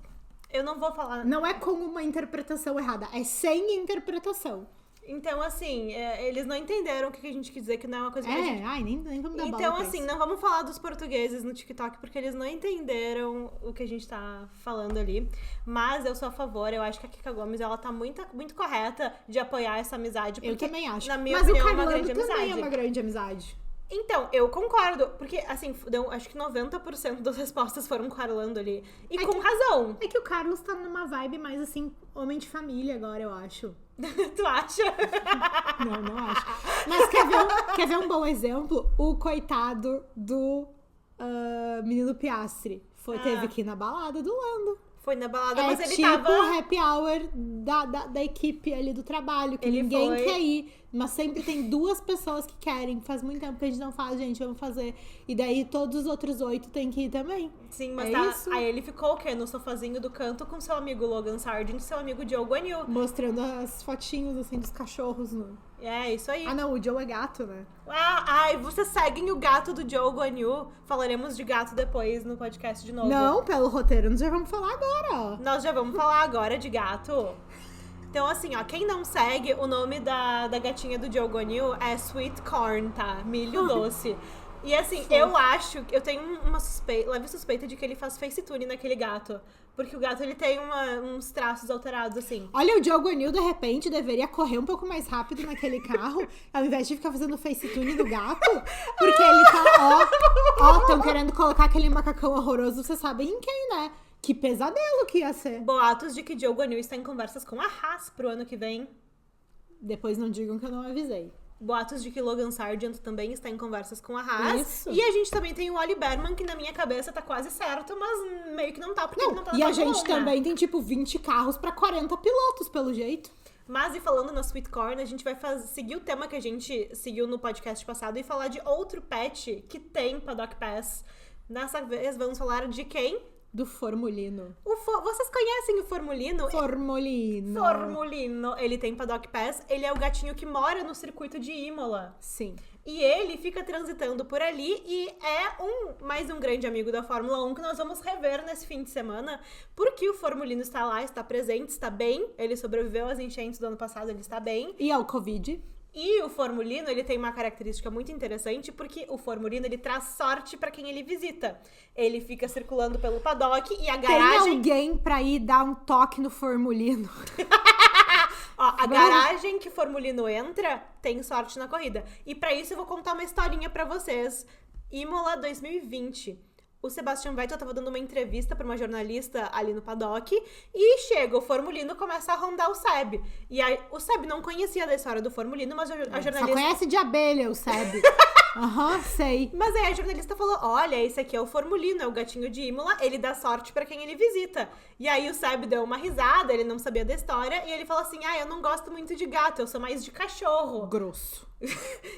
Speaker 2: Eu não vou falar...
Speaker 1: Não é com uma interpretação errada, é sem interpretação.
Speaker 2: Então, assim, eles não entenderam o que a gente quis dizer, que não é uma coisa que a gente...
Speaker 1: Ai, nem vamos dar bola
Speaker 2: Então,
Speaker 1: pra
Speaker 2: assim,
Speaker 1: isso.
Speaker 2: não vamos falar dos portugueses no TikTok, porque eles não entenderam o que a gente tá falando ali. Mas eu sou a favor, eu acho que a Kika Gomes, ela tá muito correta de apoiar essa amizade. Porque,
Speaker 1: Eu também acho.
Speaker 2: na minha
Speaker 1: Mas
Speaker 2: opinião,
Speaker 1: o
Speaker 2: é uma
Speaker 1: Carlando
Speaker 2: grande
Speaker 1: também
Speaker 2: amizade.
Speaker 1: é uma grande amizade.
Speaker 2: Então, eu concordo, porque, assim, acho que 90% das respostas foram Carlando ali. E com razão.
Speaker 1: É que o Carlos tá numa vibe mais, assim, homem de família agora, eu acho.
Speaker 2: Tu acha?
Speaker 1: Não acho. Mas quer ver um bom exemplo? O coitado do menino Piastri. Teve que ir na balada do Lando.
Speaker 2: Foi na balada, mas ele
Speaker 1: tipo
Speaker 2: tava...
Speaker 1: o happy hour da equipe ali do trabalho, que
Speaker 2: Ele
Speaker 1: ninguém
Speaker 2: foi.
Speaker 1: quer ir. Mas sempre tem 2 pessoas que querem. Faz muito tempo que a gente não faz, gente, vamos fazer. E daí todos os outros 8 têm que ir também.
Speaker 2: Sim, mas
Speaker 1: É isso.
Speaker 2: aí ele ficou o quê? No sofazinho do canto com seu amigo Logan Sargent e seu amigo Diogo Anil.
Speaker 1: Mostrando as fotinhos, assim, dos cachorros.
Speaker 2: É, isso aí.
Speaker 1: Ah, não, o Joe é gato, né?
Speaker 2: Ai, vocês seguem o gato do Diogo Anil. Falaremos de gato depois no podcast de novo.
Speaker 1: Não, pelo roteiro, nós já vamos falar agora, ó.
Speaker 2: Nós já vamos falar agora de gato. Então, assim, ó, quem não segue, o nome da gatinha do Diogo Anil é Sweet Corn, tá? Milho doce. E assim, eu acho, eu tenho uma leve suspeita de que ele faz facetune naquele gato. Porque o gato, ele tem uns traços alterados, assim.
Speaker 1: Olha, o Diogo Anil, de repente, deveria correr um pouco mais rápido naquele carro, ao invés de ficar fazendo facetune do gato. Porque ele tá, ó, estão querendo colocar aquele macacão horroroso, vocês sabem em quem, né? Que pesadelo que ia ser.
Speaker 2: Boatos de que Diogo Anil está em conversas com a Haas pro ano que vem.
Speaker 1: Depois não digam que eu não avisei.
Speaker 2: Boatos de que Logan Sargent também está em conversas com a Haas.
Speaker 1: Isso.
Speaker 2: E a gente também tem o Oli Berman, que na minha cabeça tá quase certo, mas meio que não tá, porque ele não tá na
Speaker 1: E a
Speaker 2: Fórmula
Speaker 1: gente
Speaker 2: 1, né?
Speaker 1: também tem, tipo, 20 carros pra 40 pilotos, pelo jeito.
Speaker 2: Mas, e falando na Sweet Corn, a gente vai seguir o tema que a gente seguiu no podcast passado e falar de outro pet que tem Paddock Pass. Dessa vez, vamos falar de quem?
Speaker 1: Do Formulino.
Speaker 2: Vocês conhecem o Formulino?
Speaker 1: Formulino.
Speaker 2: Formulino, ele tem Paddock Pass, ele é o gatinho que mora no circuito de Imola.
Speaker 1: Sim.
Speaker 2: E ele fica transitando por ali e é mais um grande amigo da Fórmula 1 que nós vamos rever nesse fim de semana, porque o Formulino está lá, está presente, está bem, ele sobreviveu às enchentes do ano passado, ele está bem.
Speaker 1: E ao Covid.
Speaker 2: E o Formulino, ele tem uma característica muito interessante, porque o Formulino, ele traz sorte pra quem ele visita. Ele fica circulando pelo paddock e a garagem...
Speaker 1: Tem alguém pra ir dar um toque no Formulino.
Speaker 2: Ó, a garagem que o Formulino entra tem sorte na corrida. E pra isso eu vou contar uma historinha pra vocês. Imola 2020. O Sebastian Vettel tava dando uma entrevista pra uma jornalista ali no paddock e chega o Formulino, começa a rondar o Seb. E aí, o Seb não conhecia da história do Formulino, mas a jornalista...
Speaker 1: Só conhece de abelha, o Seb. Aham, sei.
Speaker 2: Mas aí a jornalista falou, olha, esse aqui é o Formulino, é o gatinho de Imola, ele dá sorte pra quem ele visita. E aí o Seb deu uma risada, ele não sabia da história, e ele falou assim, eu não gosto muito de gato, eu sou mais de cachorro.
Speaker 1: Grosso.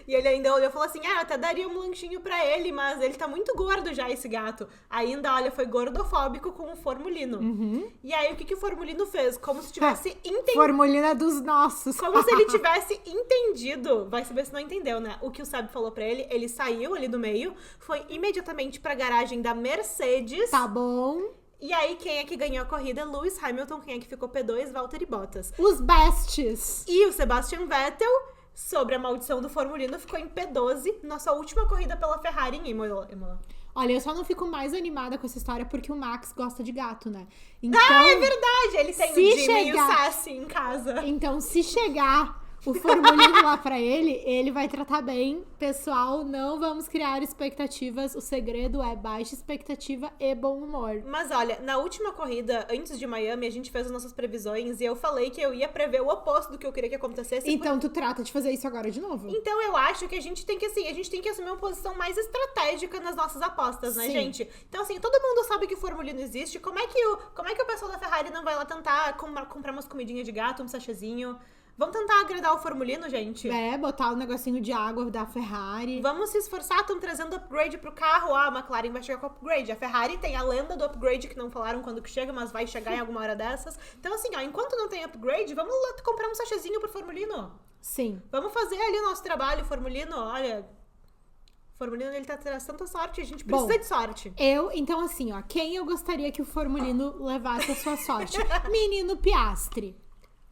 Speaker 2: E ele ainda olhou e falou assim, eu até daria um lanchinho pra ele, mas ele tá muito gordo já, esse gato. Ainda, olha, foi gordofóbico com o Formulino. E aí, o que o Formulino fez? Como se tivesse entendido...
Speaker 1: Formulino é dos nossos.
Speaker 2: Como se ele tivesse entendido. Vai saber se não entendeu, né? O que o Seb falou pra ele, ele saiu ali do meio, foi imediatamente pra garagem da Mercedes.
Speaker 1: Tá bom.
Speaker 2: E aí, quem é que ganhou a corrida? Lewis Hamilton. Quem é que ficou P2? Valtteri Bottas.
Speaker 1: Os bestes.
Speaker 2: E o Sebastian Vettel, sobre a maldição do Formulino, ficou em P12 na sua última corrida pela Ferrari em Imola.
Speaker 1: Olha, eu só não fico mais animada com essa história porque o Max gosta de gato, né? Então,
Speaker 2: É verdade! Ele tem o
Speaker 1: se
Speaker 2: Jimmy e o
Speaker 1: chegar-
Speaker 2: Sassy em casa.
Speaker 1: Então, se chegar o Formulino lá pra ele vai tratar bem. Pessoal, não vamos criar expectativas. O segredo é baixa expectativa e bom humor.
Speaker 2: Mas olha, na última corrida, antes de Miami, a gente fez as nossas previsões e eu falei que eu ia prever o oposto do que eu queria que acontecesse.
Speaker 1: Então, tu trata de fazer isso agora de novo?
Speaker 2: Então eu acho que a gente tem que, assim, assumir uma posição mais estratégica nas nossas apostas, né,
Speaker 1: Sim.
Speaker 2: gente? Então, assim, todo mundo sabe que o Formulino existe. Como é que o pessoal da Ferrari não vai lá tentar comprar umas comidinhas de gato, um sachêzinho? Vamos tentar agradar o Formulino, gente?
Speaker 1: É, botar o negocinho de água da Ferrari.
Speaker 2: Vamos se esforçar, estão trazendo upgrade pro carro. A McLaren vai chegar com upgrade. A Ferrari tem a lenda do upgrade, que não falaram quando que chega, mas vai chegar em alguma hora dessas. Então, assim, enquanto não tem upgrade, vamos lá comprar um sachêzinho pro Formulino.
Speaker 1: Sim.
Speaker 2: Vamos fazer ali o nosso trabalho, Formulino. Olha, o Formulino, ele tá trazendo tanta sorte, a gente precisa de sorte.
Speaker 1: Então assim, ó, quem eu gostaria que o Formulino levasse a sua sorte? Menino Piastri.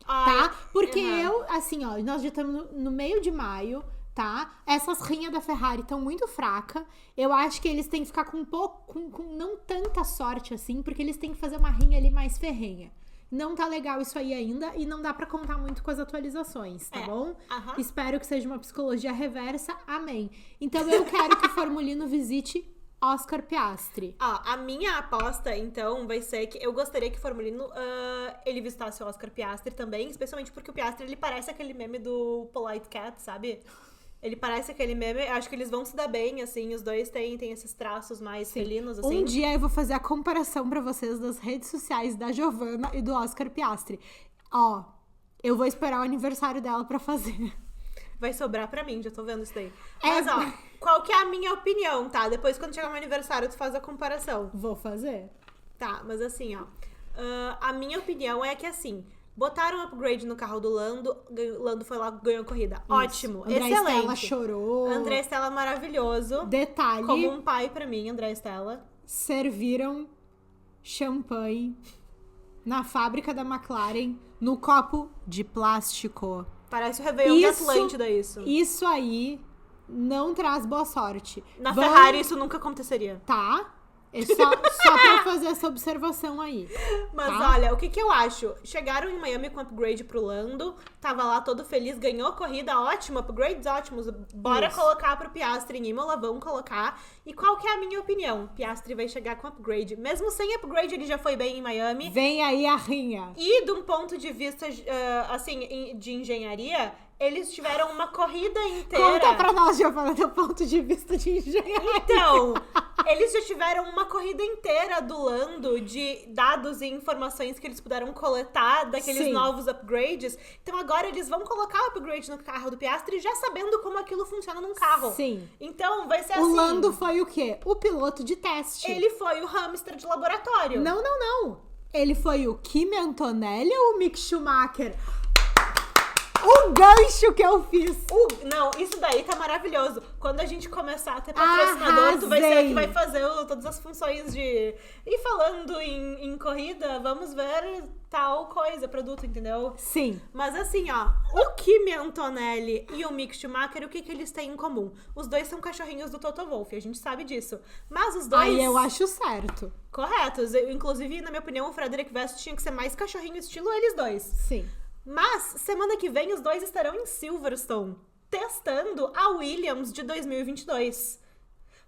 Speaker 1: Tá? Porque assim, ó, nós já estamos no meio de maio, tá? Essas rinhas da Ferrari estão muito fracas. Eu acho que eles têm que ficar com com não tanta sorte assim, porque eles têm que fazer uma rinha ali mais ferrenha. Não tá legal isso aí ainda e não dá pra contar muito com as atualizações, tá bom? Espero que seja uma psicologia reversa. Amém. Então eu quero que o Formulino visite Oscar Piastri.
Speaker 2: A minha aposta, então, vai ser que eu gostaria que o Formulino ele visitasse o Oscar Piastri também, especialmente porque o Piastri, ele parece aquele meme do Polite Cat, sabe? Ele parece aquele meme, acho que eles vão se dar bem, assim, os dois têm esses traços mais felinos, assim.
Speaker 1: Um dia eu vou fazer a comparação pra vocês das redes sociais da Giovanna e do Oscar Piastri. Ó, eu vou esperar o aniversário dela pra fazer.
Speaker 2: Vai sobrar pra mim, já tô vendo isso daí. Mas, ó, qual que é a minha opinião, tá? Depois, quando chegar o meu aniversário, tu faz a comparação.
Speaker 1: Vou fazer.
Speaker 2: Tá, mas assim, ó. A minha opinião é que, assim, botaram upgrade no carro do Lando. Lando foi lá, ganhou a corrida. Isso. Ótimo,
Speaker 1: André
Speaker 2: excelente.
Speaker 1: Stella chorou.
Speaker 2: André Stella maravilhoso.
Speaker 1: Detalhe.
Speaker 2: Como um pai pra mim, André Stella.
Speaker 1: Serviram champanhe na fábrica da McLaren no copo de plástico.
Speaker 2: Parece o Réveillon de Atlântida, isso.
Speaker 1: Isso aí não traz boa sorte.
Speaker 2: Na Ferrari isso nunca aconteceria.
Speaker 1: Tá? É só pra fazer essa observação aí.
Speaker 2: Mas
Speaker 1: tá?
Speaker 2: olha, o que eu acho? Chegaram em Miami com upgrade pro Lando, tava lá todo feliz, ganhou a corrida, ótimo, upgrades ótimos, bora colocar pro Piastri em Imola, vamos colocar. E qual que é a minha opinião? Piastri vai chegar com upgrade. Mesmo sem upgrade, ele já foi bem em Miami.
Speaker 1: Vem aí a rinha.
Speaker 2: E de um ponto de vista, assim, de engenharia, eles tiveram uma corrida inteira.
Speaker 1: Conta pra nós, Giovana, do ponto de vista de engenharia.
Speaker 2: Então, eles já tiveram uma corrida inteira do Lando de dados e informações que eles puderam coletar daqueles
Speaker 1: Sim.
Speaker 2: novos upgrades. Então agora eles vão colocar o upgrade no carro do Piastri já sabendo como aquilo funciona num carro.
Speaker 1: Sim.
Speaker 2: Então vai ser
Speaker 1: O
Speaker 2: assim.
Speaker 1: Lando foi o quê? O piloto de teste.
Speaker 2: Ele foi o hamster de laboratório.
Speaker 1: Não. Ele foi o Kimi Antonelli ou o Mick Schumacher? O gancho que eu fiz.
Speaker 2: Não, isso daí tá maravilhoso. Quando a gente começar a ter patrocinador, tu vai ser a que vai fazer todas as funções de... E falando em corrida, vamos ver tal coisa, produto, entendeu?
Speaker 1: Sim.
Speaker 2: Mas assim, ó, o Kimi Antonelli e o Mick Schumacher, o que eles têm em comum? Os dois são cachorrinhos do Toto Wolff, a gente sabe disso. Mas os dois...
Speaker 1: Aí eu acho certo.
Speaker 2: Corretos. Inclusive, na minha opinião, o Frederic Vest tinha que ser mais cachorrinho estilo eles dois.
Speaker 1: Sim.
Speaker 2: Mas, semana que vem, os dois estarão em Silverstone, testando a Williams de 2022.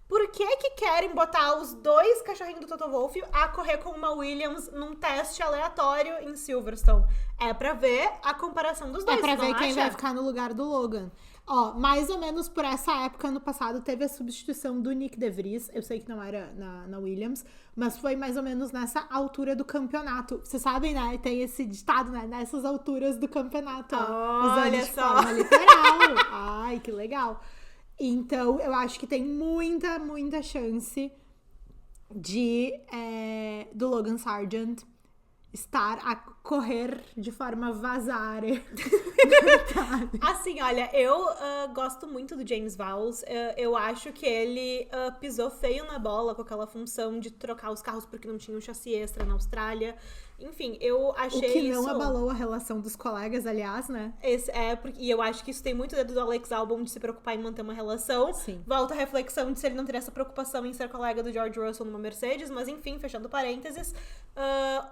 Speaker 2: Por que querem botar os dois cachorrinhos do Toto Wolff a correr com uma Williams num teste aleatório em Silverstone? É pra ver a comparação dos dois.
Speaker 1: É pra ver quem
Speaker 2: acha?
Speaker 1: vai ficar no lugar do Logan. Ó, mais ou menos por essa época, ano passado, teve a substituição do Nick De Vries. Eu sei que não era na Williams, mas foi mais ou menos nessa altura do campeonato. Vocês sabem, né? Tem esse ditado, né? Nessas alturas do campeonato.
Speaker 2: Olha
Speaker 1: de
Speaker 2: só.
Speaker 1: forma literal. Ai, que legal. Então, eu acho que tem muita chance do Logan Sargent estar a correr de forma vazare.
Speaker 2: Assim, olha, eu gosto muito do James Vowles. Eu acho que ele pisou feio na bola com aquela função de trocar os carros porque não tinha um chassi extra na Austrália. Enfim, eu achei
Speaker 1: O que
Speaker 2: isso...
Speaker 1: não abalou a relação dos colegas, aliás, né?
Speaker 2: E eu acho que isso tem muito dedo do Alex Albon de se preocupar em manter uma relação.
Speaker 1: Sim.
Speaker 2: Volta a reflexão de se ele não teria essa preocupação em ser colega do George Russell numa Mercedes. Mas enfim, fechando parênteses,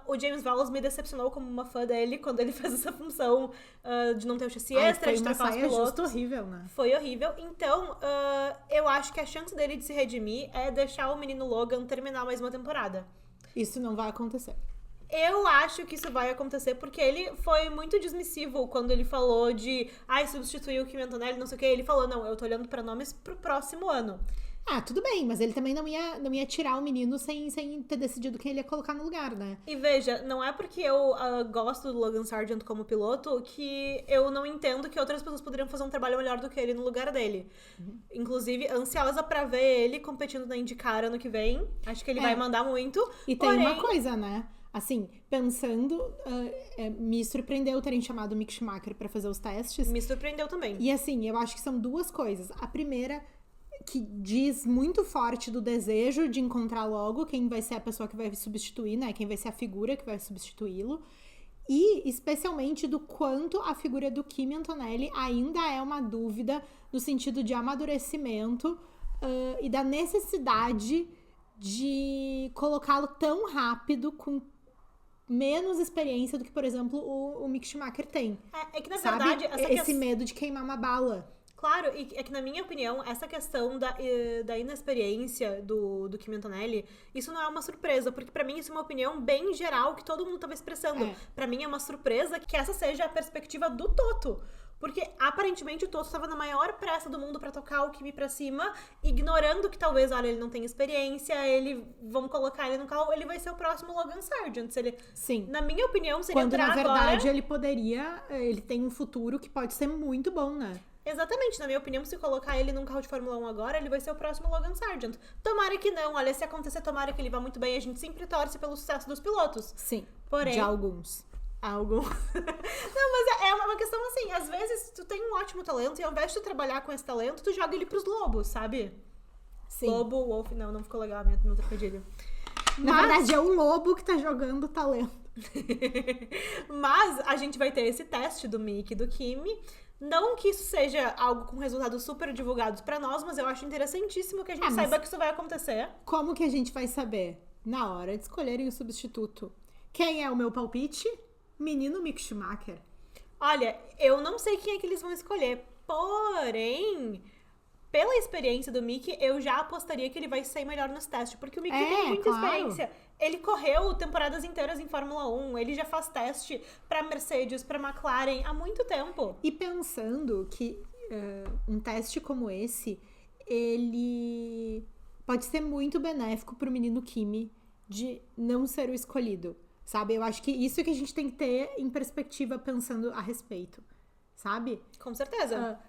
Speaker 2: o James Vowles me decepcionou como uma fã dele quando ele fez essa função de não ter o chassi extra, de trocar os pilotos.
Speaker 1: Horrível, né?
Speaker 2: Foi horrível. Então, eu acho que a chance dele de se redimir é deixar o menino Logan terminar mais uma temporada.
Speaker 1: Isso não vai acontecer.
Speaker 2: Eu acho que isso vai acontecer porque ele foi muito dismissivo quando ele falou de substituir o Kimi Antonelli, não sei o que. Ele falou, não, eu tô olhando pra nomes pro próximo ano.
Speaker 1: Ah, tudo bem, mas ele também não ia tirar o menino sem ter decidido quem ele ia colocar no lugar, né?
Speaker 2: E veja, não é porque eu gosto do Logan Sargent como piloto que eu não entendo que outras pessoas poderiam fazer um trabalho melhor do que ele no lugar dele. Inclusive, ansiosa pra ver ele competindo na IndyCar ano que vem. Acho que ele vai mandar muito.
Speaker 1: E tem uma coisa, né? Assim, pensando, me surpreendeu terem chamado o Mick Schumacher pra fazer os testes.
Speaker 2: Me surpreendeu também.
Speaker 1: E assim, eu acho que são duas coisas. A primeira, que diz muito forte do desejo de encontrar logo quem vai ser a pessoa que vai substituir, né? Quem vai ser a figura que vai substituí-lo. E, especialmente, do quanto a figura do Kimi Antonelli ainda é uma dúvida no sentido de amadurecimento e da necessidade de colocá-lo tão rápido com menos experiência do que, por exemplo, o Mick Schumacher tem.
Speaker 2: É que, na
Speaker 1: sabe?
Speaker 2: verdade...
Speaker 1: Esse medo de queimar uma bala.
Speaker 2: Claro, e é que, na minha opinião, essa questão da inexperiência do Kimi Antonelli, isso não é uma surpresa, porque pra mim isso é uma opinião bem geral que todo mundo tava expressando. Pra mim é uma surpresa que essa seja a perspectiva do Toto. Porque, aparentemente, o Toto estava na maior pressa do mundo pra tocar o Kimi pra cima, ignorando que talvez, olha, ele não tem experiência, vão colocar ele no carro, ele vai ser o próximo Logan Sargent.
Speaker 1: Sim.
Speaker 2: Na minha opinião, seria
Speaker 1: Quando,
Speaker 2: entrar
Speaker 1: na verdade,
Speaker 2: agora...
Speaker 1: ele tem um futuro que pode ser muito bom, né?
Speaker 2: Exatamente, na minha opinião, se colocar ele num carro de Fórmula 1 agora, ele vai ser o próximo Logan Sargent. Tomara que não, olha, se acontecer, tomara que ele vá muito bem, a gente sempre torce pelo sucesso dos pilotos.
Speaker 1: Sim,
Speaker 2: porém,
Speaker 1: de alguns.
Speaker 2: Não, mas é uma questão assim, às vezes tu tem um ótimo talento e ao invés de tu trabalhar com esse talento, tu joga ele pros lobos, sabe?
Speaker 1: Sim.
Speaker 2: Lobo, wolf, não ficou legal meu trocadilho.
Speaker 1: Na verdade, é o lobo que tá jogando talento.
Speaker 2: Mas a gente vai ter esse teste do Mickey e do Kimi. Não que isso seja algo com resultados super divulgados pra nós, mas eu acho interessantíssimo que a gente saiba que isso vai acontecer.
Speaker 1: Como que a gente vai saber? Na hora de escolherem o substituto. Quem é o meu palpite? Menino Mick Schumacher.
Speaker 2: Olha, eu não sei quem é que eles vão escolher, porém, pela experiência do Mickey, eu já apostaria que ele vai sair melhor nos testes, porque o Mickey tem muita experiência. Ele correu temporadas inteiras em Fórmula 1, ele já faz teste pra Mercedes, pra McLaren há muito tempo.
Speaker 1: E pensando que um teste como esse, ele pode ser muito benéfico pro menino Kimi de não ser o escolhido, sabe? Eu acho que isso é que a gente tem que ter em perspectiva pensando a respeito, sabe?
Speaker 2: Com certeza.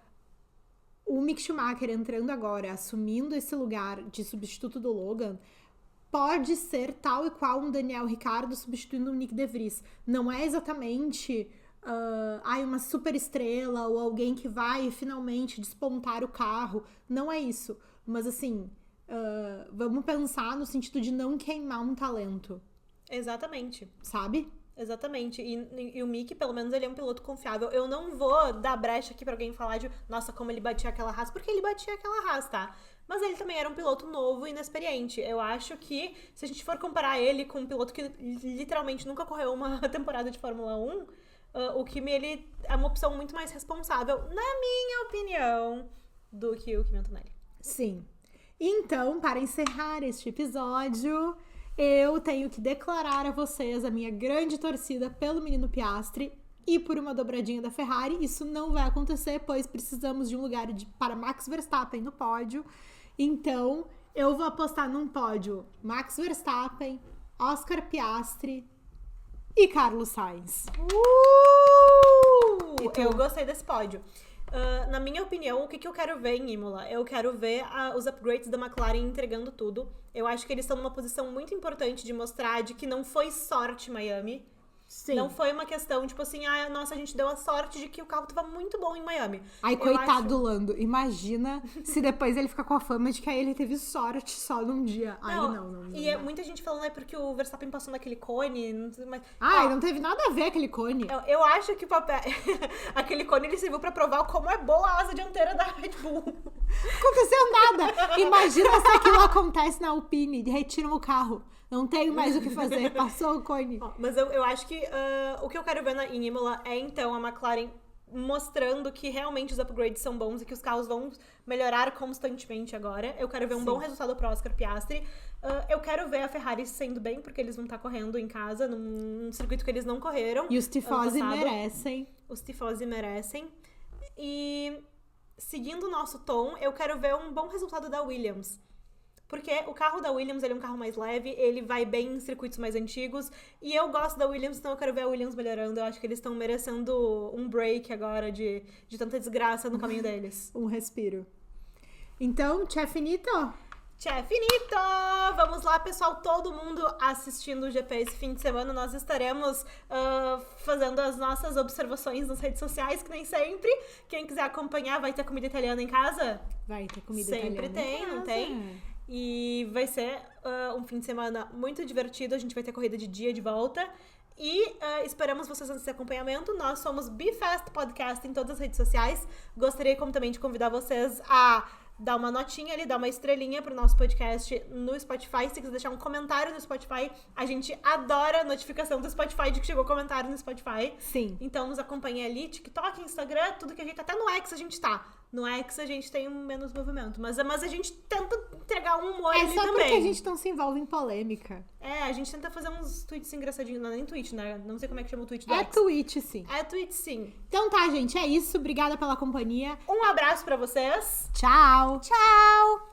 Speaker 1: O Mick Schumacher entrando agora, assumindo esse lugar de substituto do Logan, pode ser tal e qual um Daniel Ricciardo substituindo o Nick De Vries. Não é exatamente uma super estrela ou alguém que vai finalmente despontar o carro. Não é isso. Mas assim, vamos pensar no sentido de não queimar um talento.
Speaker 2: Exatamente.
Speaker 1: Sabe?
Speaker 2: Exatamente. E o Mickey, pelo menos, ele é um piloto confiável. Eu não vou dar brecha aqui pra alguém falar de nossa, como ele batia aquela Haas, porque ele batia aquela Haas, tá? Mas ele também era um piloto novo e inexperiente. Eu acho que, se a gente for comparar ele com um piloto que literalmente nunca correu uma temporada de Fórmula 1, o Kimi, ele é uma opção muito mais responsável, na minha opinião, do que o Kimi Antonelli.
Speaker 1: Sim. Então, para encerrar este episódio, eu tenho que declarar a vocês a minha grande torcida pelo menino Piastri e por uma dobradinha da Ferrari. Isso não vai acontecer, pois precisamos de um lugar para Max Verstappen no pódio. Então, eu vou apostar num pódio Max Verstappen, Oscar Piastri e Carlos Sainz.
Speaker 2: Eu gostei desse pódio. Na minha opinião, o que eu quero ver em Imola? Eu quero ver os upgrades da McLaren entregando tudo. Eu acho que eles estão numa posição muito importante de mostrar de que não foi sorte Miami.
Speaker 1: Sim.
Speaker 2: Não foi uma questão, tipo assim, nossa, a gente deu a sorte de que o carro tava muito bom em Miami.
Speaker 1: Ai, coitado do Lando. Imagina se depois ele ficar com a fama de que aí ele teve sorte só num dia. Ai, não.
Speaker 2: E muita gente falando, porque o Verstappen passou naquele cone. Mas,
Speaker 1: não teve nada a ver aquele cone.
Speaker 2: Eu acho que o papel... aquele cone, ele serviu pra provar como é boa a asa dianteira da Red Bull.
Speaker 1: Aconteceu nada. Imagina se aquilo acontece na Alpine. Retiram o carro. Não tenho mais o que fazer. Passou o cone.
Speaker 2: Mas eu acho que o que eu quero ver em Imola é, então, a McLaren mostrando que realmente os upgrades são bons e que os carros vão melhorar constantemente agora. Eu quero ver um bom resultado pro Oscar Piastri. Eu quero ver a Ferrari sendo bem, porque eles vão estar correndo em casa, num circuito que eles não correram.
Speaker 1: E os tifosi merecem.
Speaker 2: Os tifosi merecem. E, seguindo o nosso tom, eu quero ver um bom resultado da Williams. Porque o carro da Williams, ele é um carro mais leve, ele vai bem em circuitos mais antigos. E eu gosto da Williams, então eu quero ver a Williams melhorando. Eu acho que eles estão merecendo um break agora de tanta desgraça no caminho deles.
Speaker 1: Um respiro. Então, c'è finito?
Speaker 2: C'è finito! Vamos lá, pessoal, todo mundo assistindo o GP esse fim de semana. Nós estaremos fazendo as nossas observações nas redes sociais, que nem sempre. Quem quiser acompanhar, vai ter comida italiana em casa?
Speaker 1: Vai ter comida
Speaker 2: sempre
Speaker 1: italiana em
Speaker 2: tem,
Speaker 1: casa.
Speaker 2: Não tem? E vai ser um fim de semana muito divertido. A gente vai ter corrida de dia de volta. E esperamos vocês nesse acompanhamento. Nós somos BeFast Podcast em todas as redes sociais. Gostaria, como também, de convidar vocês a dar uma notinha ali, dar uma estrelinha pro nosso podcast no Spotify. Se quiser deixar um comentário no Spotify, a gente adora a notificação do Spotify de que chegou comentário no Spotify.
Speaker 1: Sim.
Speaker 2: Então nos acompanha ali, TikTok, Instagram, tudo que a gente... Até no X a gente tá. No X a gente tem menos movimento. Mas a gente tenta entregar um humor ali também.
Speaker 1: É só porque a gente não se envolve em polêmica.
Speaker 2: A gente tenta fazer uns tweets engraçadinhos. Não é nem tweet, né? Não sei como é que chama o tweet do X.
Speaker 1: Tweet, sim.
Speaker 2: É tweet, sim.
Speaker 1: Então tá, gente. É isso. Obrigada pela companhia.
Speaker 2: Um abraço pra vocês.
Speaker 1: Tchau.
Speaker 2: Tchau.